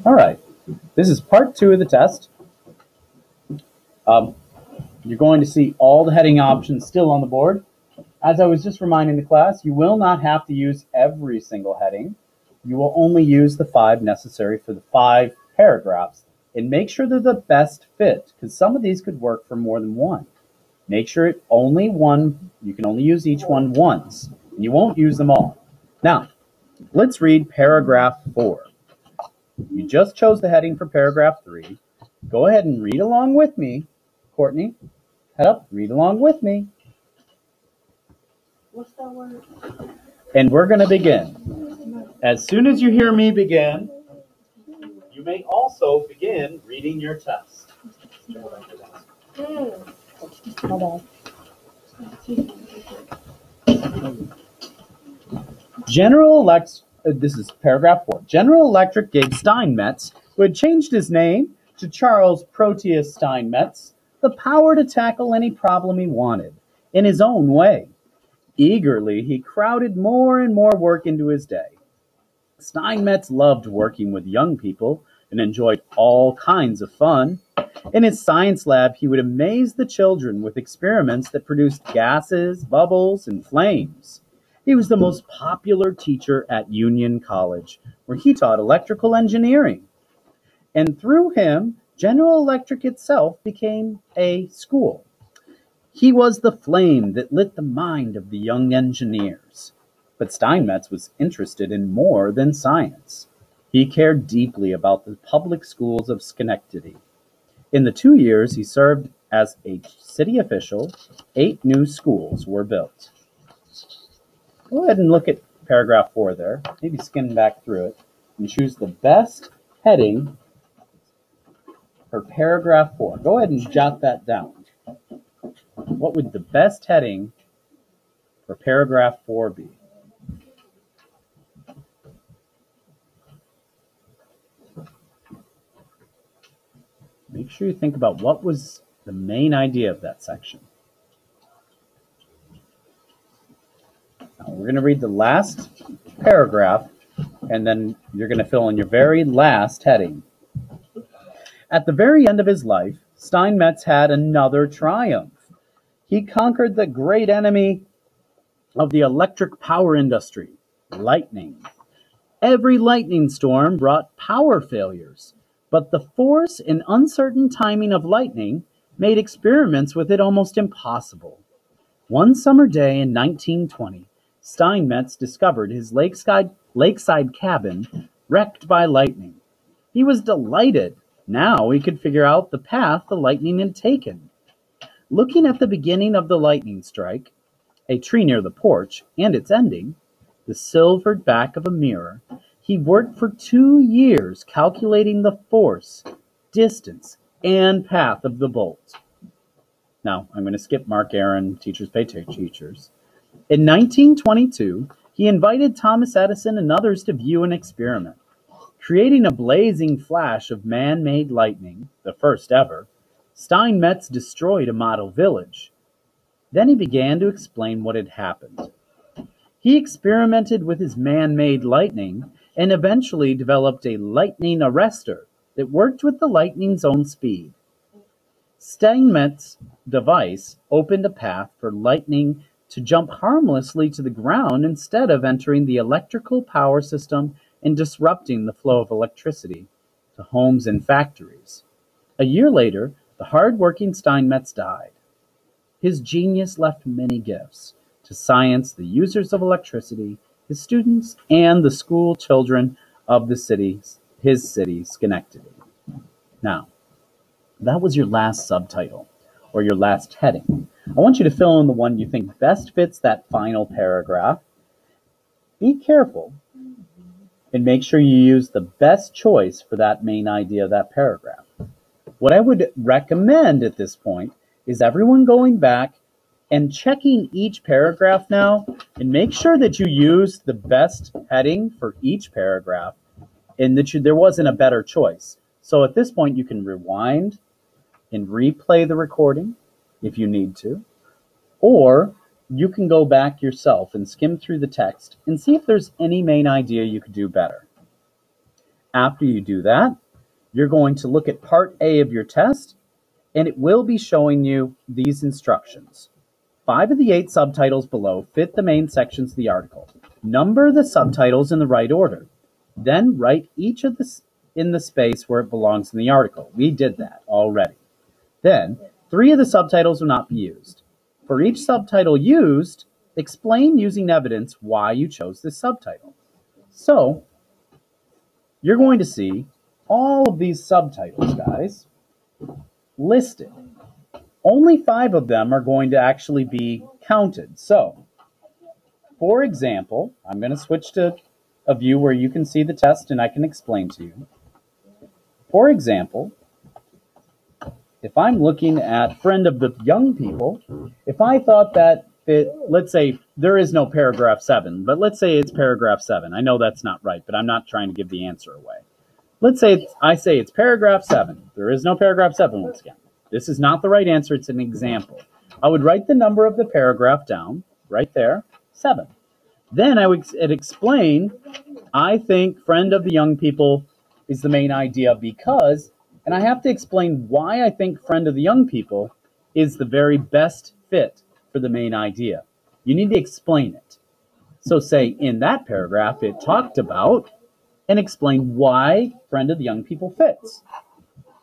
All right, this is part two of the test. Um, you're going to see all the heading options still on the board. As I was just reminding the class, you will not have to use every single heading. You will only use the 5 necessary for the 5 paragraphs, and make sure they're the best fit, because some of these could work for more than one. Make sure you can only use each one once, and you won't use them all. Now, let's read paragraph 4. You just chose the heading for paragraph 3. Go ahead and read along with me. Courtney, head up, read along with me. What's that word? And we're going to begin. As soon as you hear me begin, you may also begin reading your test. This is paragraph 4. General Electric gave Steinmetz, who had changed his name to Charles Proteus Steinmetz, the power to tackle any problem he wanted, in his own way. Eagerly, he crowded more and more work into his day. Steinmetz loved working with young people and enjoyed all kinds of fun. In his science lab, he would amaze the children with experiments that produced gases, bubbles, and flames. He was the most popular teacher at Union College, where he taught electrical engineering. And through him, General Electric itself became a school. He was the flame that lit the mind of the young engineers. But Steinmetz was interested in more than science. He cared deeply about the public schools of Schenectady. In the 2 years he served as a city official, 8 new schools were built. Go ahead and look at paragraph 4 there. Maybe skim back through it and choose the best heading for paragraph 4. Go ahead and jot that down. What would the best heading for paragraph 4 be? Make sure you think about what was the main idea of that section. Now we're going to read the last paragraph, and then you're going to fill in your very last heading. At the very end of his life, Steinmetz had another triumph. He conquered the great enemy of the electric power industry, lightning. Every lightning storm brought power failures, but the force and uncertain timing of lightning made experiments with it almost impossible. One summer day in 1920, Steinmetz discovered his lakeside cabin wrecked by lightning. He was delighted. Now he could figure out the path the lightning had taken. Looking at the beginning of the lightning strike, a tree near the porch, and its ending, the silvered back of a mirror, he worked for 2 years calculating the force, distance, and path of the bolt. Now, I'm going to skip Mark Aaron, Teachers Pay Teachers. In 1922, he invited Thomas Edison and others to view an experiment. Creating a blazing flash of man-made lightning, the first ever, Steinmetz destroyed a model village. Then he began to explain what had happened. He experimented with his man-made lightning and eventually developed a lightning arrestor that worked with the lightning's own speed. Steinmetz's device opened a path for lightning to jump harmlessly to the ground instead of entering the electrical power system and disrupting the flow of electricity to homes and factories. A year later, the hard-working Steinmetz died. His genius left many gifts to science, the users of electricity, his students, and the school children of his city, Schenectady. Now, that was your last subtitle, or your last heading. I want you to fill in the one you think best fits that final paragraph. Be careful and make sure you use the best choice for that main idea of that paragraph. What I would recommend at this point is everyone going back and checking each paragraph now and make sure that you use the best heading for each paragraph and that there wasn't a better choice. So at this point, you can rewind and replay the recording if you need to, or you can go back yourself and skim through the text and see if there's any main idea you could do better. After you do that, you're going to look at part A of your test, and it will be showing you these instructions. 5 of the 8 subtitles below fit the main sections of the article. Number the subtitles in the right order. Then write each of the in the space where it belongs in the article. We did that already. Then, 3 of the subtitles will not be used. For each subtitle used, explain using evidence why you chose this subtitle. So, you're going to see all of these subtitles, guys, listed. Only 5 of them are going to actually be counted. So, for example, I'm going to switch to a view where you can see the test and I can explain to you. For example, if I'm looking at friend of the young people, if I thought that let's say there is no paragraph 7, but let's say it's paragraph 7. I know that's not right, but I'm not trying to give the answer away. Let's say I say it's paragraph 7. There is no paragraph 7 once again. This is not the right answer. It's an example. I would write the number of the paragraph down right there, 7. Then I would explain, I think friend of the young people is the main idea because, and I have to explain why I think friend of the young people is the very best fit for the main idea. You need to explain it. So say in that paragraph, it talked about and explain why friend of the young people fits.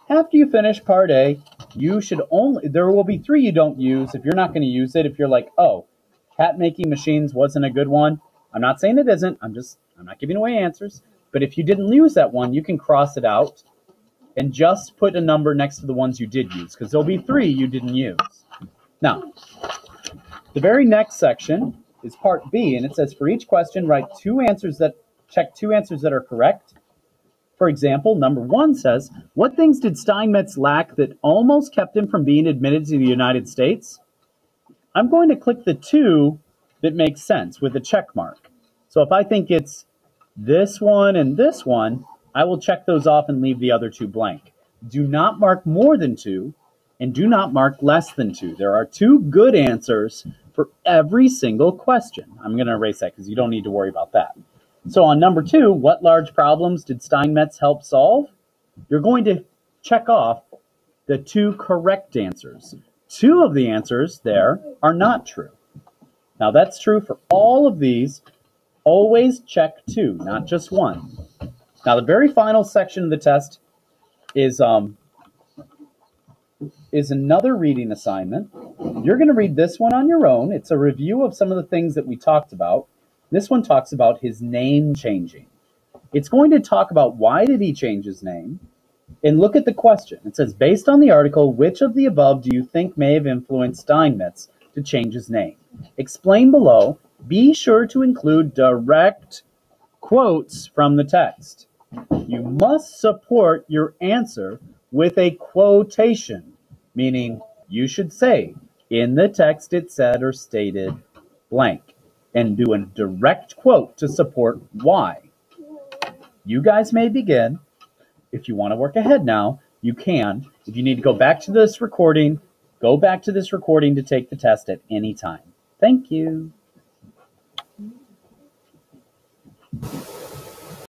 After you finish part A, you should there will be 3 you don't use if you're not going to use it. If you're like, oh, hat making machines wasn't a good one. I'm not saying it isn't. I'm not giving away answers. But if you didn't use that one, you can cross it out and just put a number next to the ones you did use, because there'll be 3 you didn't use. Now, the very next section is part B, and it says for each question, check 2 answers that are correct. For example, number 1 says, what things did Steinmetz lack that almost kept him from being admitted to the United States? I'm going to click the 2 that makes sense with a check mark. So if I think it's this one and this one, I will check those off and leave the other 2 blank. Do not mark more than 2, and do not mark less than 2. There are 2 good answers for every single question. I'm going to erase that because you don't need to worry about that. So on number 2, what large problems did Steinmetz help solve? You're going to check off the 2 correct answers. 2 of the answers there are not true. Now that's true for all of these. Always check 2, not just 1. Now the very final section of the test is another reading assignment. You're going to read this one on your own. It's a review of some of the things that we talked about. This one talks about his name changing. It's going to talk about why did he change his name, and look at the question. It says, based on the article, which of the above do you think may have influenced Steinmetz to change his name? Explain below. Be sure to include direct quotes from the text. You must support your answer with a quotation, meaning you should say, in the text it said or stated blank, and do a direct quote to support why. You guys may begin. If you want to work ahead now, you can. If you need to go back to this recording, go back to this recording to take the test at any time. Thank you.